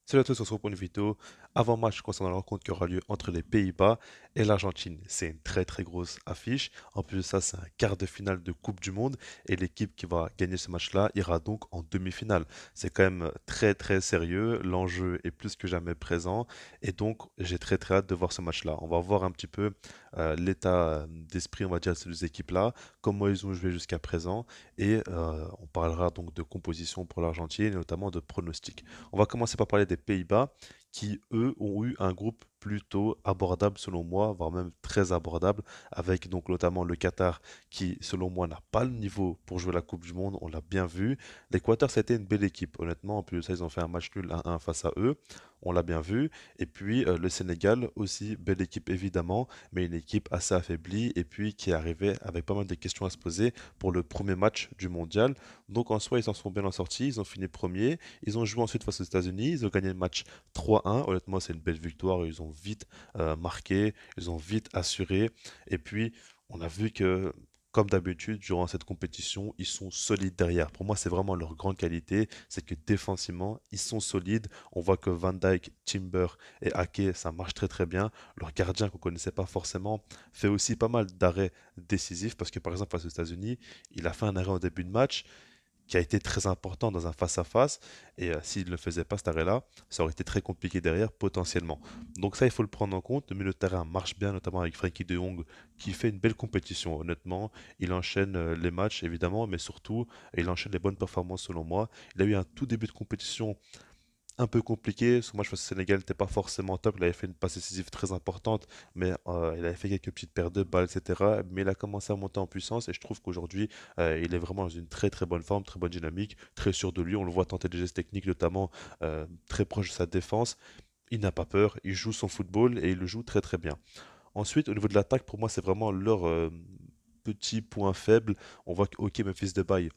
Salut à tous, on se retrouve pour une vidéo avant-match concernant la rencontre qui aura lieu entre les Pays-Bas et l'Argentine. C'est une très très grosse affiche. En plus de ça, c'est un quart de finale de Coupe du Monde et l'équipe qui va gagner ce match-là ira donc en demi-finale. C'est quand même très très sérieux. L'enjeu est plus que jamais présent et donc j'ai très très hâte de voir ce match-là. On va voir un petit peu l'état d'esprit, on va dire, de ces deux équipes-là, comment ils ont joué jusqu'à présent et on parlera donc de composition pour l'Argentine et notamment de pronostics. On va commencer par parler des Pays-Bas qui, eux, ont eu un groupe plutôt abordable selon moi, voire même très abordable, avec donc notamment le Qatar qui, selon moi, n'a pas le niveau pour jouer la Coupe du Monde, on l'a bien vu. L'Équateur, c'était une belle équipe, honnêtement, en plus de ça, ils ont fait un match nul 1-1 face à eux, on l'a bien vu. Et puis le Sénégal, aussi, belle équipe évidemment, mais une équipe assez affaiblie, et puis qui arrivait avec pas mal de questions à se poser pour le premier match du mondial. Donc en soi, ils s'en sont bien sortis, ils ont fini premier. Ils ont joué ensuite face aux États-Unis, ils ont gagné le match 3-1. Honnêtement, c'est une belle victoire. Ils ont vite marqué, ils ont vite assuré. Et puis, on a vu que, comme d'habitude, durant cette compétition, ils sont solides derrière. Pour moi, c'est vraiment leur grande qualité, c'est que défensivement, ils sont solides. On voit que Van Dijk, Timber et Ake, ça marche très très bien. Leur gardien qu'on connaissait pas forcément fait aussi pas mal d'arrêts décisifs parce que par exemple face aux États-Unis, il a fait un arrêt en début de match qui a été très important dans un face-à-face. Et s'il ne le faisait pas cet arrêt-là, ça aurait été très compliqué derrière potentiellement. Donc ça, il faut le prendre en compte. Le milieu de terrain marche bien, notamment avec Frankie de Jong, qui fait une belle compétition, honnêtement. Il enchaîne les matchs, évidemment, mais surtout, il enchaîne les bonnes performances selon moi. Il a eu un tout début de compétition un peu compliqué. Ce match face au Sénégal n'était pas forcément top. Il avait fait une passe décisive très importante, mais il avait fait quelques petites pertes de balles, etc. Mais il a commencé à monter en puissance et je trouve qu'aujourd'hui, il est vraiment dans une très très bonne forme, très bonne dynamique, très sûr de lui. On le voit tenter des gestes techniques, notamment très proche de sa défense. Il n'a pas peur, il joue son football et il le joue très très bien. Ensuite, au niveau de l'attaque, pour moi, c'est vraiment leur petit point faible. On voit que, ok, Memphis Depay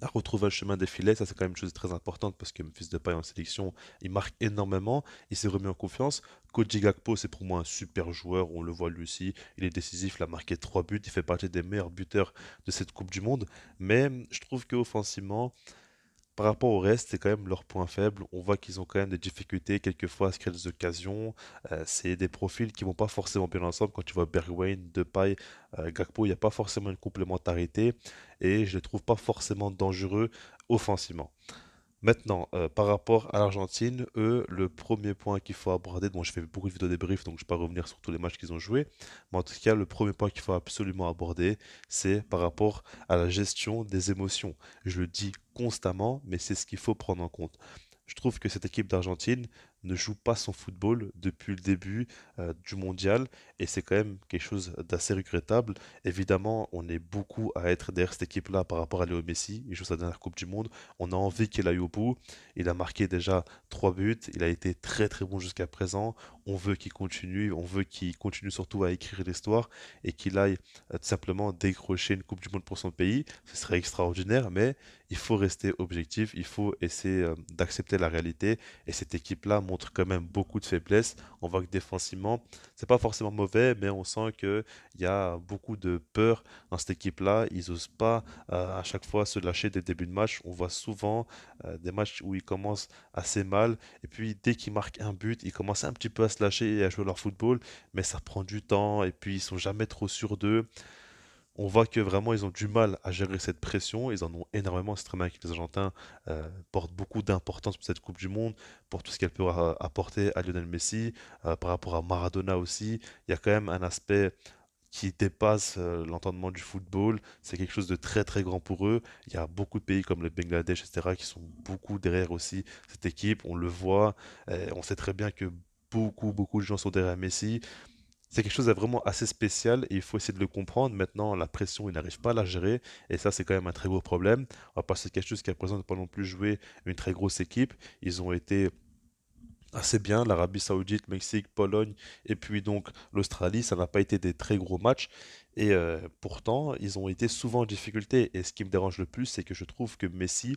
à retrouver le chemin des filets, ça c'est quand même une chose très importante parce que Memphis Depay en sélection, il marque énormément, il s'est remis en confiance. Koji Gakpo, c'est pour moi un super joueur, on le voit lui aussi, il est décisif, il a marqué 3 buts, il fait partie des meilleurs buteurs de cette Coupe du Monde, mais je trouve qu'offensivement, par rapport au reste, c'est quand même leur point faible. On voit qu'ils ont quand même des difficultés quelquefois à se créer des occasions. C'est des profils qui vont pas forcément bien ensemble. Quand tu vois Bergwijn, Depay, Gakpo, il n'y a pas forcément une complémentarité et je les trouve pas forcément dangereux offensivement. Maintenant, par rapport à l'Argentine, eux, le premier point qu'il faut aborder, bon, je fais beaucoup de vidéos débrief, donc je ne vais pas revenir sur tous les matchs qu'ils ont joués, mais en tout cas, le premier point qu'il faut absolument aborder, c'est par rapport à la gestion des émotions. Je le dis constamment, mais c'est ce qu'il faut prendre en compte. Je trouve que cette équipe d'Argentine ne joue pas son football depuis le début du mondial et c'est quand même quelque chose d'assez regrettable. Évidemment, on est beaucoup à être derrière cette équipe-là par rapport à Léo Messi. Il joue sa dernière Coupe du Monde. On a envie qu'il aille au bout. Il a marqué déjà 3 buts. Il a été très très bon jusqu'à présent. On veut qu'il continue. On veut qu'il continue surtout à écrire l'histoire et qu'il aille tout simplement décrocher une Coupe du Monde pour son pays. Ce serait extraordinaire, mais il faut rester objectif. Il faut essayer d'accepter la réalité. Et cette équipe-là montre quand même beaucoup de faiblesses. On voit que défensivement, c'est pas forcément mauvais, mais on sent qu'il y a beaucoup de peur dans cette équipe-là. Ils osent pas à chaque fois se lâcher des débuts de match. On voit souvent des matchs où ils commencent assez mal et puis dès qu'ils marquent un but, ils commencent un petit peu à se lâcher et à jouer leur football, mais ça prend du temps et puis ils sont jamais trop sûrs d'eux. On voit que vraiment ils ont du mal à gérer cette pression, ils en ont énormément, c'est très bien que les Argentins portent beaucoup d'importance pour cette Coupe du Monde, pour tout ce qu'elle peut apporter à Lionel Messi, par rapport à Maradona aussi. Il y a quand même un aspect qui dépasse l'entendement du football. C'est quelque chose de très très grand pour eux. Il y a beaucoup de pays comme le Bangladesh, etc., qui sont beaucoup derrière aussi cette équipe. On le voit. On sait très bien que beaucoup de gens sont derrière Messi. C'est quelque chose de vraiment assez spécial et il faut essayer de le comprendre. Maintenant, la pression, ils n'arrivent pas à la gérer et ça, c'est quand même un très gros problème. On va passer quelque chose qui représente pas non plus jouer une très grosse équipe. Ils ont été assez bien. L'Arabie Saoudite, Mexique, Pologne et puis donc l'Australie, ça n'a pas été des très gros matchs. Et pourtant, ils ont été souvent en difficulté. Et ce qui me dérange le plus, c'est que je trouve que Messi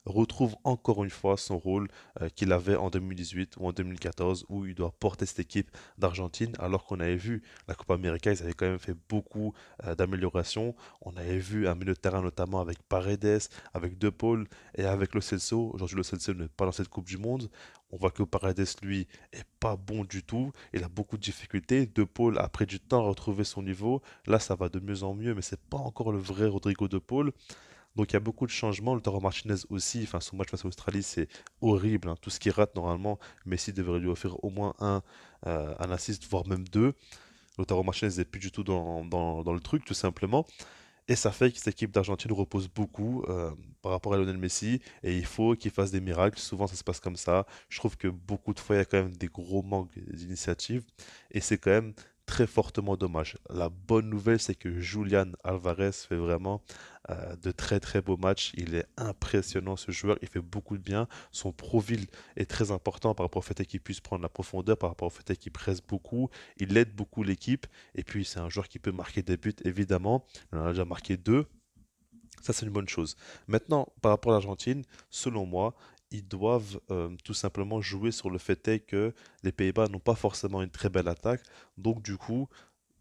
retrouve encore une fois son rôle qu'il avait en 2018 ou en 2014 où il doit porter cette équipe d'Argentine alors qu'on avait vu la Copa América, ils avaient quand même fait beaucoup d'améliorations. On avait vu un milieu de terrain notamment avec Paredes, avec De Paul et avec Lo Celso. Aujourd'hui, Lo Celso n'est pas dans cette Coupe du Monde. On voit que Paredes, lui, est pas bon du tout. Il a beaucoup de difficultés. De Paul a pris du temps à retrouver son niveau. Là, ça va de mieux en mieux, mais c'est pas encore le vrai Rodrigo De Paul. Donc il y a beaucoup de changements. Lautaro Martinez aussi, enfin son match face à l'Australie, c'est horrible, hein. Tout ce qu'il rate normalement, Messi devrait lui offrir au moins un assist, voire même deux. Lautaro Martinez n'est plus du tout dans le truc, tout simplement. Et ça fait que cette équipe d'Argentine repose beaucoup par rapport à Lionel Messi. Et il faut qu'il fasse des miracles. Souvent, ça se passe comme ça. Je trouve que beaucoup de fois, il y a quand même des gros manques d'initiative. Et c'est quand même très fortement dommage. La bonne nouvelle, c'est que Julian Alvarez fait vraiment de très très beaux matchs. Il est impressionnant ce joueur. Il fait beaucoup de bien. Son profil est très important par rapport au fait qu'il puisse prendre la profondeur, par rapport au fait qu'il presse beaucoup. Il aide beaucoup l'équipe. Et puis, c'est un joueur qui peut marquer des buts, évidemment. Il en a déjà marqué deux. Ça, c'est une bonne chose. Maintenant, par rapport à l'Argentine, selon moi, ils doivent tout simplement jouer sur le fait est que les Pays-Bas n'ont pas forcément une très belle attaque. Donc, du coup,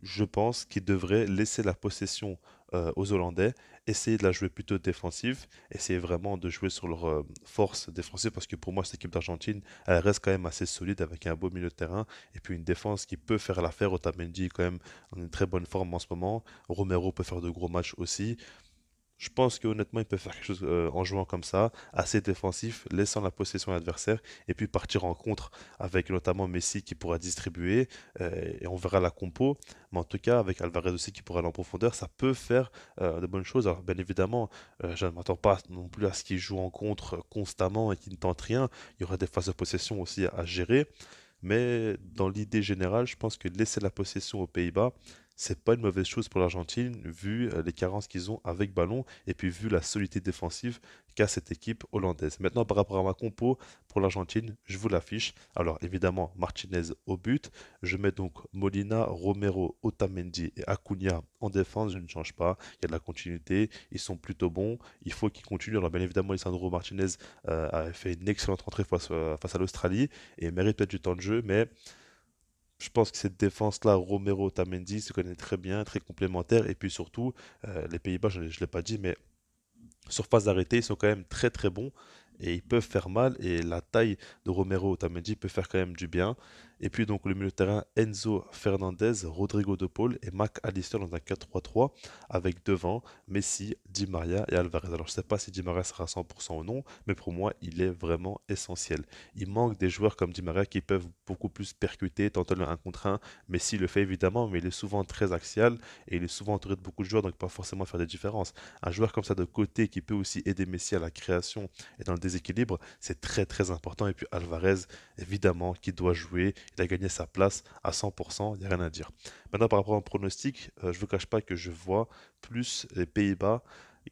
je pense qu'ils devraient laisser la possession aux Hollandais, essayer de la jouer plutôt défensive, essayer vraiment de jouer sur leur force défensive, parce que pour moi, cette équipe d'Argentine, elle reste quand même assez solide avec un beau milieu de terrain, et puis une défense qui peut faire l'affaire. Otamendi est quand même en une très bonne forme en ce moment. Romero peut faire de gros matchs aussi. Je pense qu'honnêtement, il peut faire quelque chose en jouant comme ça, assez défensif, laissant la possession à l'adversaire, et puis partir en contre avec notamment Messi qui pourra distribuer, et on verra la compo. Mais en tout cas, avec Alvarez aussi qui pourra aller en profondeur, ça peut faire de bonnes choses. Alors, bien évidemment, je ne m'attends pas non plus à ce qu'il joue en contre constamment et qu'il ne tente rien. Il y aura des phases de possession aussi à gérer. Mais dans l'idée générale, je pense que laisser la possession aux Pays-Bas, c'est pas une mauvaise chose pour l'Argentine, vu les carences qu'ils ont avec ballon et puis vu la solidité défensive qu'a cette équipe hollandaise. Maintenant, par rapport à ma compo pour l'Argentine, je vous l'affiche. Alors, évidemment, Martinez au but. Je mets donc Molina, Romero, Otamendi et Acuna en défense. Je ne change pas. Il y a de la continuité. Ils sont plutôt bons. Il faut qu'ils continuent. Alors, bien évidemment, Lisandro Martinez a fait une excellente entrée face à l'Australie et mérite peut-être du temps de jeu, mais je pense que cette défense-là, Romero, Tamendi, se connaît très bien, très complémentaire. Et puis surtout, les Pays-Bas, je ne l'ai pas dit, mais sur phase d'arrêté, ils sont quand même très très bons et ils peuvent faire mal. Et la taille de Romero Otamendi peut faire quand même du bien. Et puis donc le milieu de terrain Enzo Fernandez, Rodrigo De Paul et Mac Allister dans un 4-3-3 avec devant Messi, Di Maria et Alvarez. Alors je ne sais pas si Di Maria sera à 100% ou non, mais pour moi il est vraiment essentiel. Il manque des joueurs comme Di Maria qui peuvent beaucoup plus percuter, tenter le 1 contre 1. Messi le fait évidemment, mais il est souvent très axial et il est souvent entouré de beaucoup de joueurs, donc pas forcément faire des différences. Un joueur comme ça de côté qui peut aussi aider Messi à la création et dans le déséquilibre, c'est très très important. Et puis Alvarez, évidemment, qui doit jouer, il a gagné sa place à 100%, il n'y a rien à dire. Maintenant, par rapport à un pronostic, je ne vous cache pas que je vois plus les Pays-Bas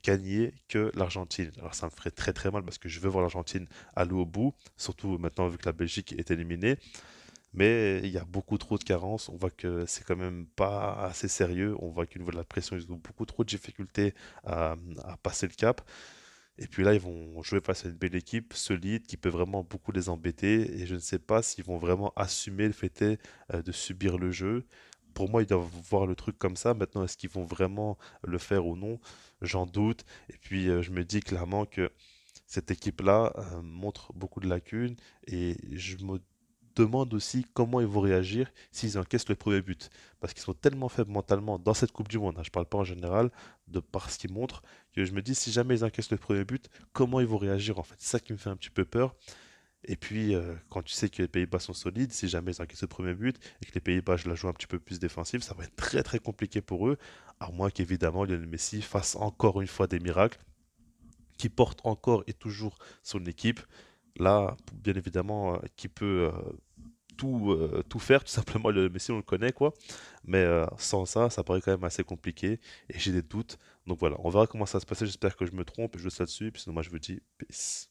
gagner que l'Argentine. Alors ça me ferait très très mal parce que je veux voir l'Argentine aller au bout, surtout maintenant vu que la Belgique est éliminée. Mais il y a beaucoup trop de carences. On voit que c'est quand même pas assez sérieux. On voit qu'au niveau de la pression, ils ont beaucoup trop de difficultés à passer le cap. Et puis là, ils vont jouer face à une belle équipe solide qui peut vraiment beaucoup les embêter. Et je ne sais pas s'ils vont vraiment assumer le fait de subir le jeu. Pour moi, ils doivent voir le truc comme ça. Maintenant, est-ce qu'ils vont vraiment le faire ou non? J'en doute. Et puis, je me dis clairement que cette équipe-là montre beaucoup de lacunes et je me demande aussi comment ils vont réagir s'ils encaissent le premier but. Parce qu'ils sont tellement faibles mentalement dans cette Coupe du Monde, hein, je ne parle pas en général, de par ce qu'ils montrent, que je me dis si jamais ils encaissent le premier but, comment ils vont réagir en fait. C'est ça qui me fait un petit peu peur. Et puis, quand tu sais que les Pays-Bas sont solides, si jamais ils encaissent le premier but et que les Pays-Bas, je la joue un petit peu plus défensive, ça va être très très compliqué pour eux. À moins qu'évidemment Lionel Messi fasse encore une fois des miracles qui porte encore et toujours son équipe. Là, bien évidemment, qui peut tout faire, tout simplement, le Messi, on le connaît, quoi. Mais sans ça, ça paraît quand même assez compliqué et j'ai des doutes. Donc voilà, on verra comment ça va se passer. J'espère que je me trompe et je laisse là-dessus. Puis sinon, moi, je vous dis peace.